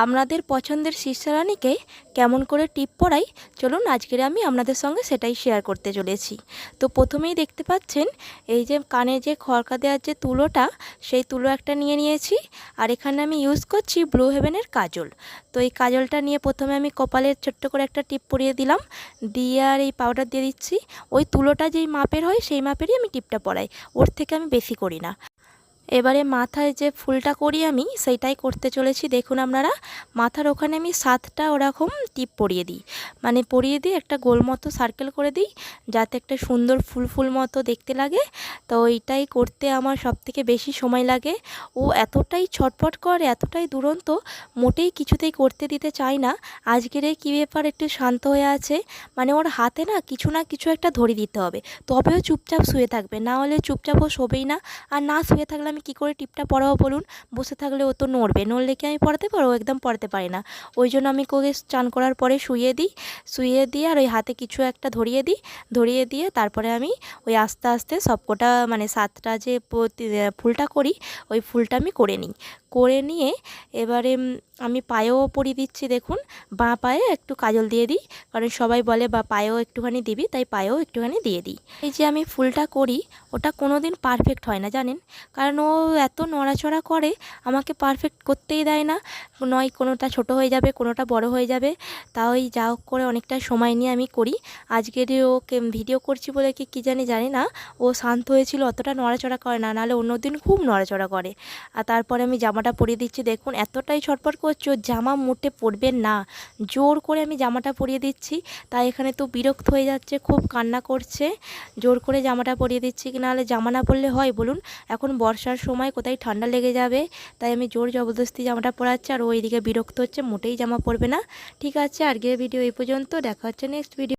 আপনাদের পছন্দের শিষ্যারানীকে কেমন করে টিপ পরাই চলুন আজকের আমি আপনাদের সঙ্গে সেটাই শেয়ার করতে চলেছি। তো প্রথমেই দেখতে পাচ্ছেন এই যে কানে যে খড়কা দেওয়ার যে তুলোটা, সেই তুলো একটা নিয়ে নিয়েছি। আর এখানে আমি ইউজ করছি ব্লু হেভেনের কাজল। তো এই কাজলটা নিয়ে প্রথমে আমি কপালে ছোট্ট করে একটা টিপ পরিয়ে দিলাম, দিয়ে আর এই পাউডার দিয়ে দিচ্ছি। ওই তুলোটা যেই মাপের হয় সেই মাপেরই আমি টিপটা পরাই, ওর থেকে আমি বেশি করি না। এবারে মাথায় যে ফুলটা করি আমি সেইটাই করতে চলেছি। দেখুন আপনারা, মাথার ওখানে আমি 7টা ওরকম টিপ পরিয়ে দিই, মানে পরিয়ে দিয়ে একটা গোল মতো সার্কেল করে দিই, যাতে একটা সুন্দর ফুল ফুল মতো দেখতে লাগে। তো এইটাই করতে আমার সবথেকে বেশি সময় লাগে। ও এতটাই ছটফট করে, এতটাই দুরন্ত, মোটেই কিছুতেই করতে দিতে চায় না। আজকের এই কী ব্যাপার, একটু শান্ত হয়ে আছে, মানে ওর হাতে না কিছু একটা ধরিয়ে দিতে হবে, তবেও চুপচাপ শুয়ে থাকবে, না হলে চুপচাপ ও শোবেই না। আর না শুয়ে থাকলে আমি কী করে টিপটা পরাবো বলুন? বসে থাকলে ও তো নড়বে, নড়লে কি আমি পরাতে পারবো? একদম পরাতে পারি না। ওই জন্য আমি ওকে চান করার পরে শুইয়ে দিই, শুইয়ে দিয়ে আর ওই হাতে কিছু একটা ধরিয়ে দিই, ধরিয়ে দিয়ে তারপরে আমি ওই আস্তে আস্তে সবকটা মানে 7টা যে ফুলটা করি, ওই ফুলটা আমি করে নিই। করে নিয়ে এবারে আমি পায়েও পরিয়ে দিচ্ছি। দেখুন, বাঁ পায়ে একটু কাজল দিয়ে দিই, কারণ সবাই বলে বা পায়েও একটুখানি দিবি, তাই পায়েও একটুখানি দিয়ে দিই। এই যে আমি ফুলটা করি, ওটা কোনো দিন পারফেক্ট হয় না জানেন, কারণ ও এত নড়াচড়া করে, আমাকে পারফেক্ট করতেই দেয় না। নয় কোনোটা ছোট হয়ে যাবে, কোনোটা বড় হয়ে যাবে। তাও এই যা হোক করে অনেকটা সময় নিয়ে আমি করি। আজকের ওকে ভিডিও করছি বলে কি জানি না, ও শান্ত হয়েছিল, অতটা নড়াচড়া করে না, নাহলে অন্য দিন খুব নড়াচড়া করে। আর তারপরে আমি জামাটা পরিয়ে দিচ্ছি। দেখুন এতটাই ছটফট করছে, ওর জামা মোটে পরবে না, জোর করে আমি জামাটা পরিয়ে দিচ্ছি। তাই এখানে তো বিরক্ত হয়ে যাচ্ছে, খুব কান্না করছে। জোর করে জামাটা পরিয়ে দিচ্ছি, কি নাহলে জামা না পরলে হয় বলুন? এখন বর্ষার সময় কোথায় ঠান্ডা লেগে যাবে, তাই আমি জোর জবরদস্তি জামাটা পরাচ্ছি। আর ও এইদিকে বিরক্ত হচ্ছে, মোটেই জামা পরবে না। ঠিক আছে, আজকের ভিডিও এই পর্যন্ত, দেখা হচ্ছে নেক্সট ভিডিও।